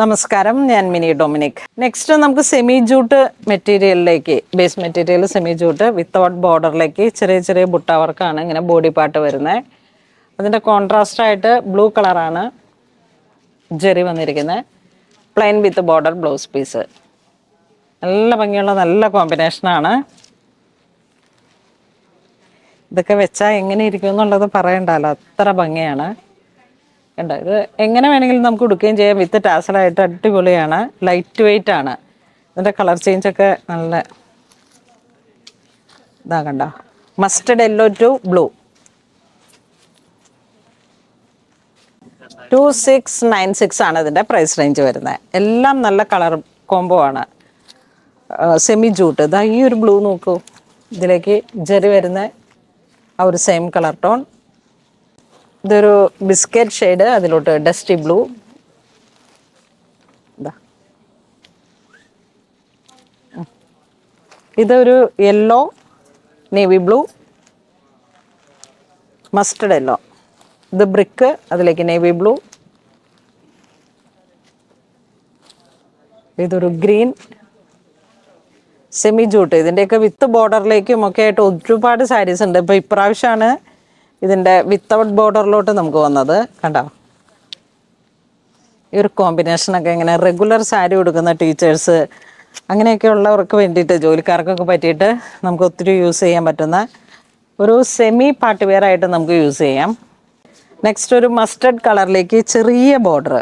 നമസ്കാരം, ഞാൻ Mini Dominic. Next നമുക്ക് സെമി ജൂട്ട് മെറ്റീരിയലിലേക്ക്, base material semi jute without ബോർഡറിലേക്ക് ചെറിയ ചെറിയ ബുട്ട വർക്കാണ് ഇങ്ങനെ ബോഡി പാർട്ട് വരുന്നത്. അതിൻ്റെ കോൺട്രാസ്റ്റ് ആയിട്ട് ബ്ലൂ കളറാണ് ജെറി വന്നിരിക്കുന്നത്. Plain with border blouse piece. നല്ല ഭംഗിയുള്ള നല്ല കോമ്പിനേഷനാണ്. ഇതൊക്കെ വെച്ചാൽ എങ്ങനെ ഇരിക്കും എന്നുള്ളത് പറയണ്ടല്ലോ, അത്ര ഭംഗിയാണ്. കണ്ടോ, ഇത് എങ്ങനെ വേണമെങ്കിലും നമുക്ക് ഉടുക്കുകയും ചെയ്യാം. വിത്ത് ടാസലായിട്ട് അടിപൊളിയാണ്. ലൈറ്റ് വെയിറ്റ് ആണ്. ഇതിൻ്റെ കളർ ചേഞ്ചൊക്കെ നല്ല ഇതാ. കണ്ടോ, മസ്റ്റർഡ് യെല്ലോ ടു ബ്ലൂ. 2696 ആണ് ഇതിൻ്റെ പ്രൈസ് റേഞ്ച് വരുന്നത്. എല്ലാം നല്ല കളർ കോംബോ ആണ്. Semi jute. ഇതാ ഈ ഒരു ബ്ലൂ നോക്കൂ, ഇതിലേക്ക് ജെറി വരുന്ന ആ ഒരു സെയിം കളർ ടോൺ. ഇതൊരു ബിസ്ക്കറ്റ് ഷെയ്ഡ്, അതിലോട്ട് ഡസ്റ്റി ബ്ലൂ. ഇതൊരു yellow, navy blue, mustard yellow. ഇത് ബ്രിക്ക്, അതിലേക്ക് നേവി ബ്ലൂ. ഇതൊരു ഗ്രീൻ സെമി ജൂട്ട്. ഇതിൻ്റെയൊക്കെ വിത്ത് ബോർഡറിലേക്കും ഒക്കെ ആയിട്ട് ഒരുപാട് സാരീസ് ഉണ്ട്. ഇപ്പോൾ ഇപ്രാവശ്യമാണ് ഇതിൻ്റെ വിത്തൗട്ട് ബോർഡറിലോട്ട് നമുക്ക് വന്നത്. കണ്ടോ, ഈ ഒരു കോമ്പിനേഷനൊക്കെ ഇങ്ങനെ റെഗുലർ സാരി കൊടുക്കുന്ന ടീച്ചേഴ്സ് അങ്ങനെയൊക്കെ ഉള്ളവർക്ക് വേണ്ടിയിട്ട്, ജോലിക്കാർക്കൊക്കെ പറ്റിയിട്ട് നമുക്ക് ഒത്തിരി യൂസ് ചെയ്യാൻ പറ്റുന്ന ഒരു സെമി പാർട്ടി വെയർ ആയിട്ട് നമുക്ക് യൂസ് ചെയ്യാം. നെക്സ്റ്റ് ഒരു മസ്റ്റർഡ് കളറിലേക്ക് ചെറിയ ബോർഡർ,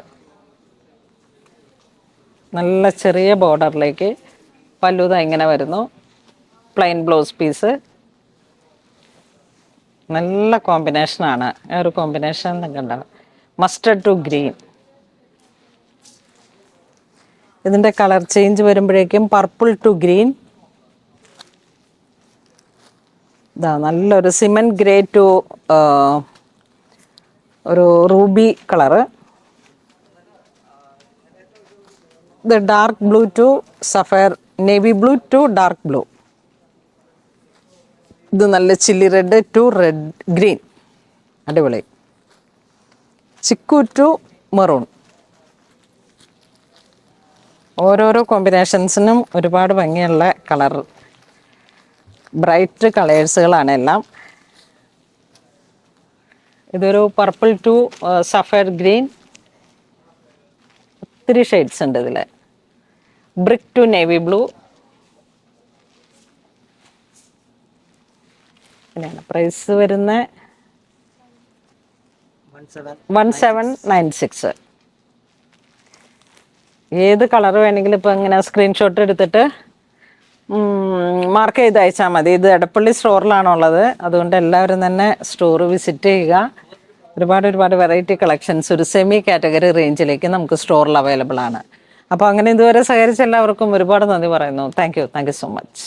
നല്ല ചെറിയ ബോർഡറിലേക്ക് പല്ലുത ഇങ്ങനെ വരുന്നു. Plain blouse piece. നല്ല കോമ്പിനേഷനാണ്. ആ ഒരു കോമ്പിനേഷൻ നിങ്ങൾക്ക് ഉണ്ടാവും. Mustard to green. ഇതിൻ്റെ കളർ ചേഞ്ച് വരുമ്പോഴേക്കും പർപ്പിൾ ടു ഗ്രീൻ. ഇതാ നല്ലൊരു സിമൻറ്റ് ഗ്രേ ടു ഒരു റൂബി കളറ്. ഇത് dark blue to sapphire, navy blue to dark blue. ഇത് നല്ല chilli red to red green. അടിപൊളി. Chikoo to maroon. ഓരോരോ കോമ്പിനേഷൻസിനും ഒരുപാട് ഭംഗിയുള്ള കളർ, ബ്രൈറ്റ് കളേഴ്സുകളാണ് എല്ലാം. ഇതൊരു പർപ്പിൾ ടു സഫയർ ഗ്രീൻ. ഒത്തിരി ഷെയ്ഡ്സ് ഉണ്ട് ഇതിൽ. Brick to navy blue. പിന്നെയാണ് പ്രൈസ് വരുന്ന 1796. ഏത് കളർ വേണമെങ്കിലും ഇപ്പോൾ ഇങ്ങനെ സ്ക്രീൻഷോട്ട് എടുത്തിട്ട് മാർക്ക് ചെയ്ത് അയച്ചാൽ മതി. ഇത് എടപ്പള്ളി സ്റ്റോറിലാണുള്ളത്. അതുകൊണ്ട് എല്ലാവരും തന്നെ സ്റ്റോർ വിസിറ്റ് ചെയ്യുക. ഒരുപാട് വെറൈറ്റി കളക്ഷൻസ് ഒരു സെമി കാറ്റഗറി റേഞ്ചിലേക്ക് നമുക്ക് സ്റ്റോറിൽ അവൈലബിൾ ആണ്. അപ്പോൾ അങ്ങനെ ഇതുവരെ സഹകരിച്ച എല്ലാവർക്കും ഒരുപാട് നന്ദി പറയുന്നു. Thank you so much.